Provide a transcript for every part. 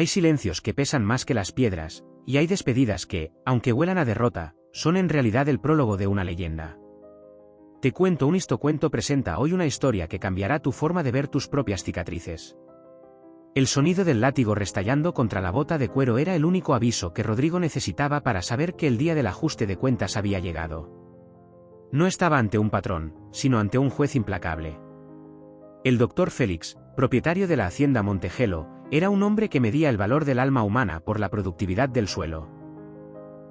Hay silencios que pesan más que las piedras, y hay despedidas que, aunque huelan a derrota, son en realidad el prólogo de una leyenda. Te cuento un histocuento presenta hoy una historia que cambiará tu forma de ver tus propias cicatrices. El sonido del látigo restallando contra la bota de cuero era el único aviso que Rodrigo necesitaba para saber que el día del ajuste de cuentas había llegado. No estaba ante un patrón, sino ante un juez implacable. El doctor Félix, propietario de la hacienda Montejelo, era un hombre que medía el valor del alma humana por la productividad del suelo.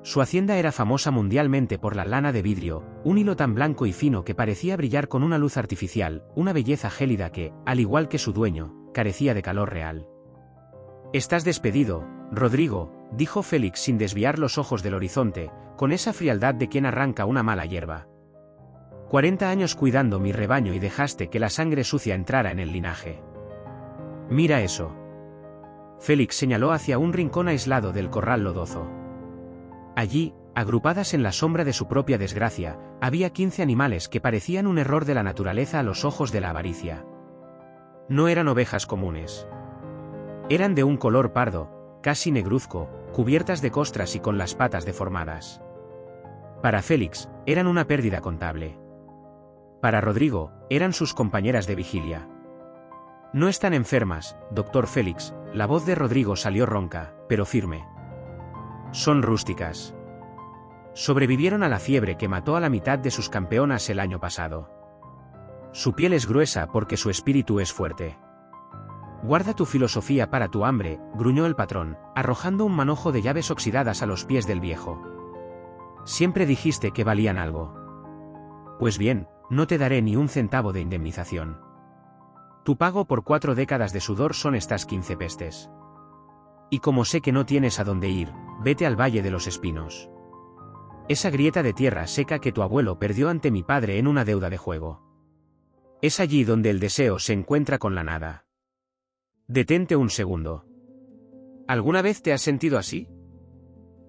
Su hacienda era famosa mundialmente por la lana de vidrio, un hilo tan blanco y fino que parecía brillar con una luz artificial, una belleza gélida que, al igual que su dueño, carecía de calor real. «Estás despedido, Rodrigo», dijo Félix sin desviar los ojos del horizonte, con esa frialdad de quien arranca una mala hierba. 40 años cuidando mi rebaño y dejaste que la sangre sucia entrara en el linaje. Mira eso. Félix señaló hacia un rincón aislado del corral lodoso. Allí, agrupadas en la sombra de su propia desgracia, había 15 animales que parecían un error de la naturaleza a los ojos de la avaricia. No eran ovejas comunes. Eran de un color pardo, casi negruzco, cubiertas de costras y con las patas deformadas. Para Félix, eran una pérdida contable. Para Rodrigo, eran sus compañeras de vigilia. No están enfermas, doctor Félix, la voz de Rodrigo salió ronca, pero firme. Son rústicas. Sobrevivieron a la fiebre que mató a la mitad de sus campeonas el año pasado. Su piel es gruesa porque su espíritu es fuerte. Guarda tu filosofía para tu hambre, gruñó el patrón, arrojando un manojo de llaves oxidadas a los pies del viejo. Siempre dijiste que valían algo. Pues bien, no te daré ni un centavo de indemnización. Tu pago por 4 décadas de sudor son estas 15 pestes. Y como sé que no tienes a dónde ir, vete al Valle de los Espinos. Esa grieta de tierra seca que tu abuelo perdió ante mi padre en una deuda de juego. Es allí donde el deseo se encuentra con la nada. Detente un segundo. ¿Alguna vez te has sentido así?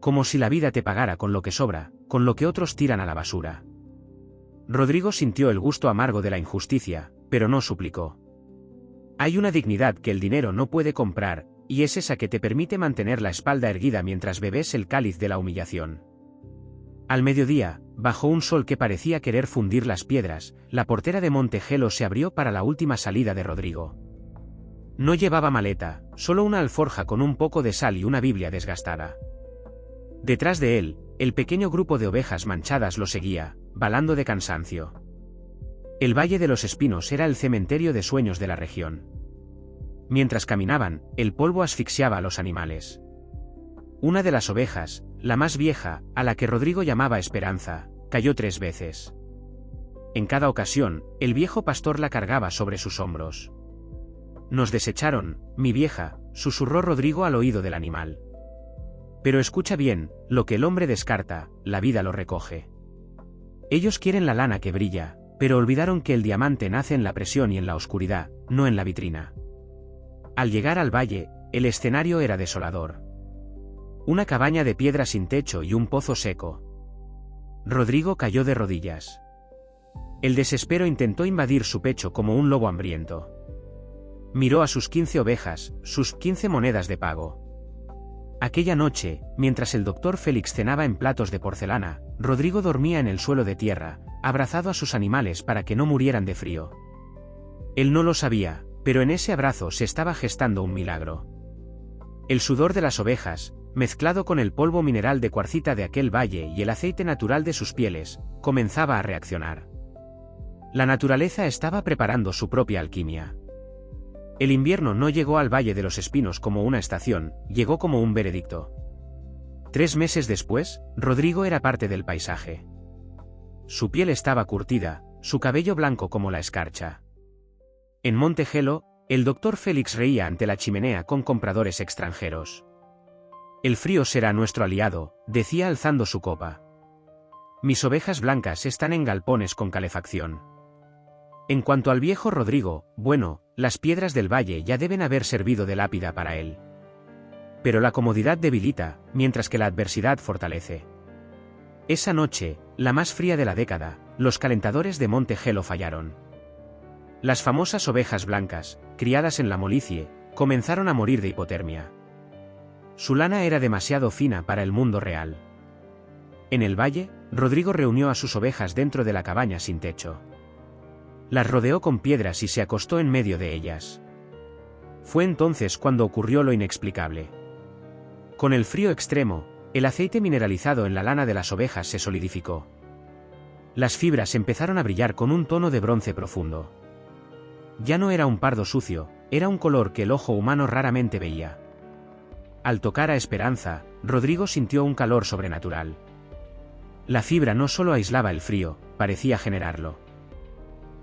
Como si la vida te pagara con lo que sobra, con lo que otros tiran a la basura. Rodrigo sintió el gusto amargo de la injusticia, pero no suplicó. Hay una dignidad que el dinero no puede comprar, y es esa que te permite mantener la espalda erguida mientras bebes el cáliz de la humillación. Al mediodía, bajo un sol que parecía querer fundir las piedras, la portera de Montejelo se abrió para la última salida de Rodrigo. No llevaba maleta, solo una alforja con un poco de sal y una Biblia desgastada. Detrás de él, el pequeño grupo de ovejas manchadas lo seguía, balando de cansancio. El Valle de los Espinos era el cementerio de sueños de la región. Mientras caminaban, el polvo asfixiaba a los animales. Una de las ovejas, la más vieja, a la que Rodrigo llamaba Esperanza, cayó 3 veces. En cada ocasión, el viejo pastor la cargaba sobre sus hombros. Nos desecharon, mi vieja, susurró Rodrigo al oído del animal. Pero escucha bien, lo que el hombre descarta, la vida lo recoge. Ellos quieren la lana que brilla, pero olvidaron que el diamante nace en la presión y en la oscuridad, no en la vitrina. Al llegar al valle, el escenario era desolador. Una cabaña de piedra sin techo y un pozo seco. Rodrigo cayó de rodillas. El desespero intentó invadir su pecho como un lobo hambriento. Miró a sus 15 ovejas, sus 15 monedas de pago. Aquella noche, mientras el doctor Félix cenaba en platos de porcelana, Rodrigo dormía en el suelo de tierra, abrazado a sus animales para que no murieran de frío. Él no lo sabía, pero en ese abrazo se estaba gestando un milagro. El sudor de las ovejas, mezclado con el polvo mineral de cuarcita de aquel valle y el aceite natural de sus pieles, comenzaba a reaccionar. La naturaleza estaba preparando su propia alquimia. El invierno no llegó al Valle de los Espinos como una estación, llegó como un veredicto. 3 meses después, Rodrigo era parte del paisaje. Su piel estaba curtida, su cabello blanco como la escarcha. En Montejelo, el doctor Félix reía ante la chimenea con compradores extranjeros. El frío será nuestro aliado, decía alzando su copa. Mis ovejas blancas están en galpones con calefacción. En cuanto al viejo Rodrigo, bueno, las piedras del valle ya deben haber servido de lápida para él. Pero la comodidad debilita, mientras que la adversidad fortalece. Esa noche, la más fría de la década, los calentadores de Montejelo fallaron. Las famosas ovejas blancas, criadas en la molicie, comenzaron a morir de hipotermia. Su lana era demasiado fina para el mundo real. En el valle, Rodrigo reunió a sus ovejas dentro de la cabaña sin techo. Las rodeó con piedras y se acostó en medio de ellas. Fue entonces cuando ocurrió lo inexplicable. Con el frío extremo, el aceite mineralizado en la lana de las ovejas se solidificó. Las fibras empezaron a brillar con un tono de bronce profundo. Ya no era un pardo sucio, era un color que el ojo humano raramente veía. Al tocar a Esperanza, Rodrigo sintió un calor sobrenatural. La fibra no solo aislaba el frío, parecía generarlo.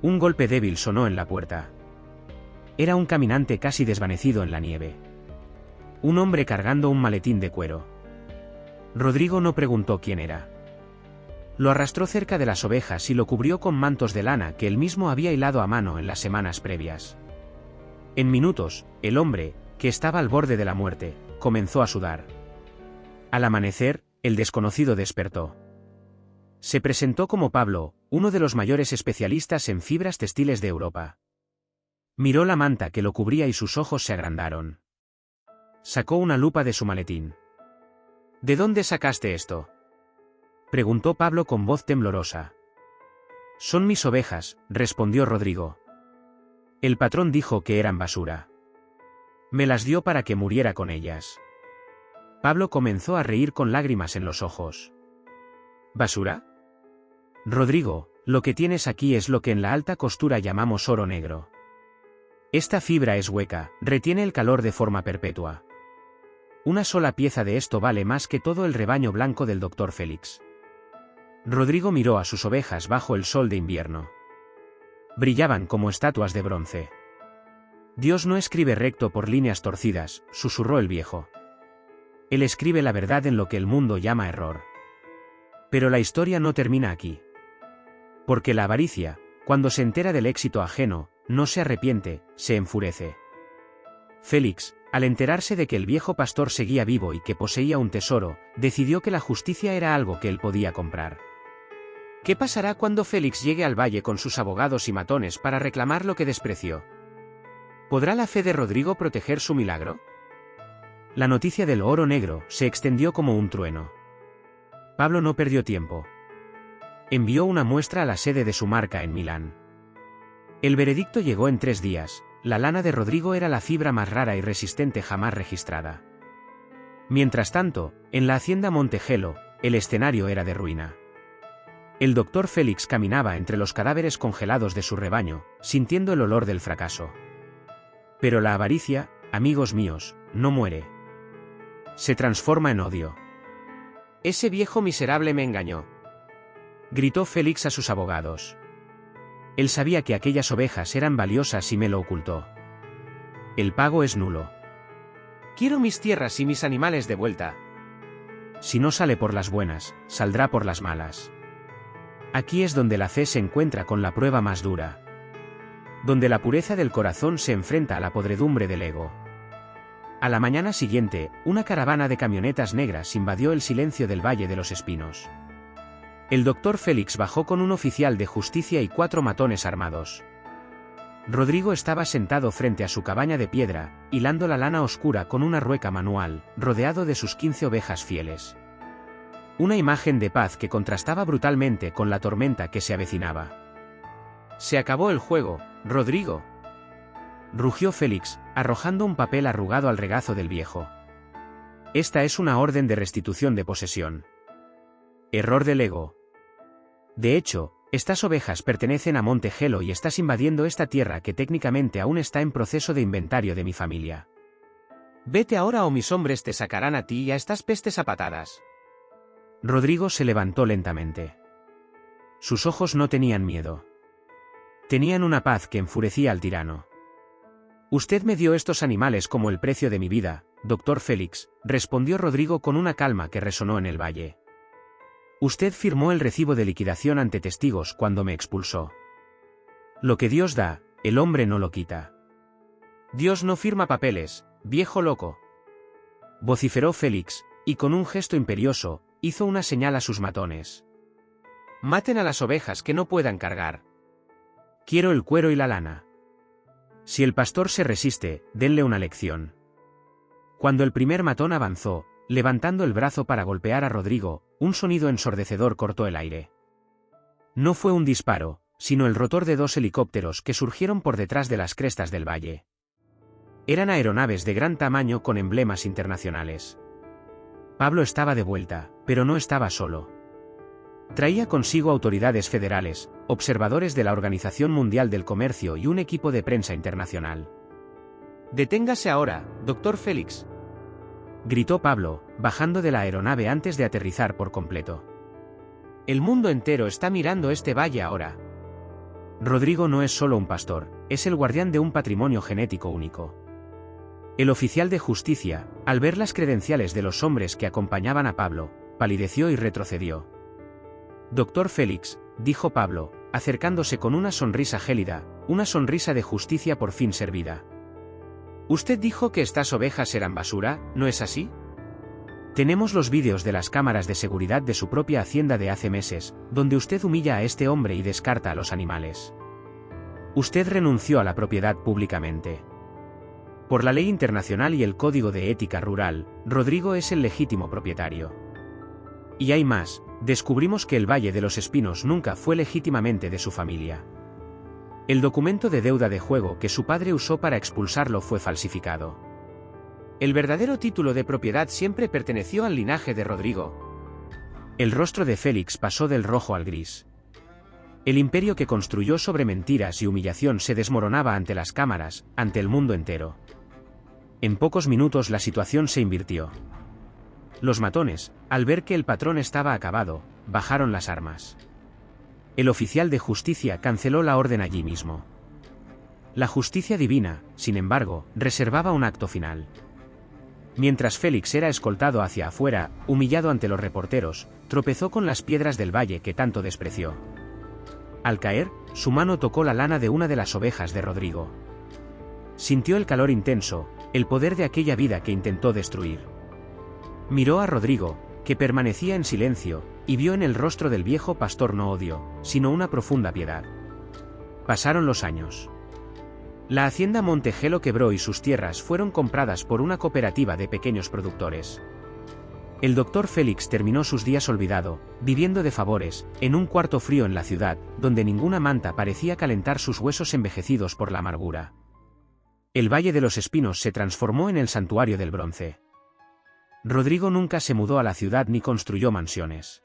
Un golpe débil sonó en la puerta. Era un caminante casi desvanecido en la nieve. Un hombre cargando un maletín de cuero. Rodrigo no preguntó quién era. Lo arrastró cerca de las ovejas y lo cubrió con mantos de lana que él mismo había hilado a mano en las semanas previas. En minutos, el hombre, que estaba al borde de la muerte, comenzó a sudar. Al amanecer, el desconocido despertó. Se presentó como Pablo, uno de los mayores especialistas en fibras textiles de Europa. Miró la manta que lo cubría y sus ojos se agrandaron. Sacó una lupa de su maletín. ¿De dónde sacaste esto?, preguntó Pablo con voz temblorosa. Son mis ovejas, respondió Rodrigo. El patrón dijo que eran basura. Me las dio para que muriera con ellas. Pablo comenzó a reír con lágrimas en los ojos. ¿Basura? Rodrigo, lo que tienes aquí es lo que en la alta costura llamamos oro negro. Esta fibra es hueca, retiene el calor de forma perpetua. Una sola pieza de esto vale más que todo el rebaño blanco del Dr. Félix. Rodrigo miró a sus ovejas bajo el sol de invierno. Brillaban como estatuas de bronce. Dios no escribe recto por líneas torcidas, susurró el viejo. Él escribe la verdad en lo que el mundo llama error. Pero la historia no termina aquí. Porque la avaricia, cuando se entera del éxito ajeno, no se arrepiente, se enfurece. Félix, al enterarse de que el viejo pastor seguía vivo y que poseía un tesoro, decidió que la justicia era algo que él podía comprar. ¿Qué pasará cuando Félix llegue al valle con sus abogados y matones para reclamar lo que despreció? ¿Podrá la fe de Rodrigo proteger su milagro? La noticia del oro negro se extendió como un trueno. Pablo no perdió tiempo. Envió una muestra a la sede de su marca en Milán. El veredicto llegó en 3 días. La lana de Rodrigo era la fibra más rara y resistente jamás registrada. Mientras tanto, en la hacienda Montegelo, el escenario era de ruina. El Dr. Félix caminaba entre los cadáveres congelados de su rebaño, sintiendo el olor del fracaso. Pero la avaricia, amigos míos, no muere. Se transforma en odio. Ese viejo miserable me engañó, gritó Félix a sus abogados. Él sabía que aquellas ovejas eran valiosas y me lo ocultó. El pago es nulo. Quiero mis tierras y mis animales de vuelta. Si no sale por las buenas, saldrá por las malas. Aquí es donde la fe se encuentra con la prueba más dura. Donde la pureza del corazón se enfrenta a la podredumbre del ego. A la mañana siguiente, una caravana de camionetas negras invadió el silencio del Valle de los Espinos. El Dr. Félix bajó con un oficial de justicia y 4 matones armados. Rodrigo estaba sentado frente a su cabaña de piedra, hilando la lana oscura con una rueca manual, rodeado de sus 15 ovejas fieles. Una imagen de paz que contrastaba brutalmente con la tormenta que se avecinaba. Se acabó el juego, Rodrigo, rugió Félix, arrojando un papel arrugado al regazo del viejo. Esta es una orden de restitución de posesión. Error del ego. De hecho, estas ovejas pertenecen a Montegelo y estás invadiendo esta tierra que técnicamente aún está en proceso de inventario de mi familia. Vete ahora o mis hombres te sacarán a ti y a estas pestes a patadas. Rodrigo se levantó lentamente. Sus ojos no tenían miedo. Tenían una paz que enfurecía al tirano. Usted me dio estos animales como el precio de mi vida, Dr. Félix, respondió Rodrigo con una calma que resonó en el valle. Usted firmó el recibo de liquidación ante testigos cuando me expulsó. Lo que Dios da, el hombre no lo quita. Dios no firma papeles, viejo loco, vociferó Félix, y con un gesto imperioso, hizo una señal a sus matones. Maten a las ovejas que no puedan cargar. Quiero el cuero y la lana. Si el pastor se resiste, denle una lección. Cuando el primer matón avanzó, levantando el brazo para golpear a Rodrigo, un sonido ensordecedor cortó el aire. No fue un disparo, sino el rotor de 2 helicópteros que surgieron por detrás de las crestas del valle. Eran aeronaves de gran tamaño con emblemas internacionales. Pablo estaba de vuelta, pero no estaba solo. Traía consigo autoridades federales, observadores de la Organización Mundial del Comercio y un equipo de prensa internacional. «Deténgase ahora, Dr. Félix», gritó Pablo, bajando de la aeronave antes de aterrizar por completo. «El mundo entero está mirando este valle ahora». Rodrigo no es solo un pastor, es el guardián de un patrimonio genético único. El oficial de justicia, al ver las credenciales de los hombres que acompañaban a Pablo, palideció y retrocedió. «Dr. Félix», dijo Pablo, acercándose con una sonrisa gélida, una sonrisa de justicia por fin servida. «Usted dijo que estas ovejas eran basura, ¿no es así?» Tenemos los vídeos de las cámaras de seguridad de su propia hacienda de hace meses, donde usted humilla a este hombre y descarta a los animales. Usted renunció a la propiedad públicamente. Por la ley internacional y el Código de Ética Rural, Rodrigo es el legítimo propietario. Y hay más, descubrimos que el Valle de los Espinos nunca fue legítimamente de su familia. El documento de deuda de juego que su padre usó para expulsarlo fue falsificado. El verdadero título de propiedad siempre perteneció al linaje de Rodrigo. El rostro de Félix pasó del rojo al gris. El imperio que construyó sobre mentiras y humillación se desmoronaba ante las cámaras, ante el mundo entero. En pocos minutos la situación se invirtió. Los matones, al ver que el patrón estaba acabado, bajaron las armas. El oficial de justicia canceló la orden allí mismo. La justicia divina, sin embargo, reservaba un acto final. Mientras Félix era escoltado hacia afuera, humillado ante los reporteros, tropezó con las piedras del valle que tanto despreció. Al caer, su mano tocó la lana de una de las ovejas de Rodrigo. Sintió el calor intenso, el poder de aquella vida que intentó destruir. Miró a Rodrigo, que permanecía en silencio, y vio en el rostro del viejo pastor no odio, sino una profunda piedad. Pasaron los años. La hacienda Montegelo quebró y sus tierras fueron compradas por una cooperativa de pequeños productores. El Dr. Félix terminó sus días olvidado, viviendo de favores, en un cuarto frío en la ciudad, donde ninguna manta parecía calentar sus huesos envejecidos por la amargura. El Valle de los Espinos se transformó en el santuario del bronce. Rodrigo nunca se mudó a la ciudad ni construyó mansiones.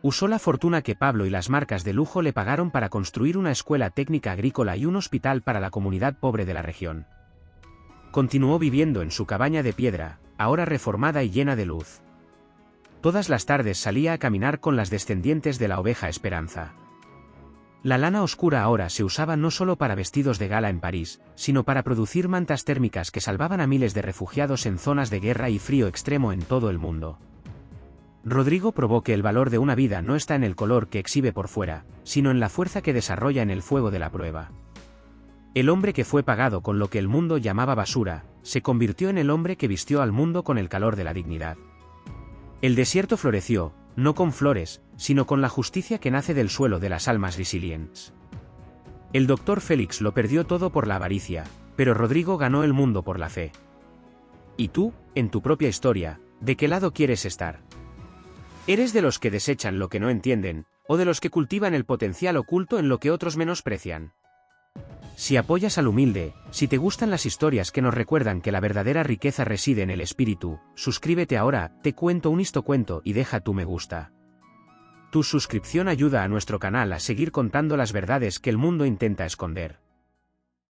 Usó la fortuna que Pablo y las marcas de lujo le pagaron para construir una escuela técnica agrícola y un hospital para la comunidad pobre de la región. Continuó viviendo en su cabaña de piedra, ahora reformada y llena de luz. Todas las tardes salía a caminar con las descendientes de la oveja Esperanza. La lana oscura ahora se usaba no solo para vestidos de gala en París, sino para producir mantas térmicas que salvaban a miles de refugiados en zonas de guerra y frío extremo en todo el mundo. Rodrigo probó que el valor de una vida no está en el color que exhibe por fuera, sino en la fuerza que desarrolla en el fuego de la prueba. El hombre que fue pagado con lo que el mundo llamaba basura, se convirtió en el hombre que vistió al mundo con el calor de la dignidad. El desierto floreció, no con flores, sino con la justicia que nace del suelo de las almas resilientes. El Dr. Félix lo perdió todo por la avaricia, pero Rodrigo ganó el mundo por la fe. ¿Y tú, en tu propia historia, de qué lado quieres estar? ¿Eres de los que desechan lo que no entienden, o de los que cultivan el potencial oculto en lo que otros menosprecian? Si apoyas al humilde, si te gustan las historias que nos recuerdan que la verdadera riqueza reside en el espíritu, suscríbete ahora, Te Cuento un Histocuento y deja tu me gusta. Tu suscripción ayuda a nuestro canal a seguir contando las verdades que el mundo intenta esconder.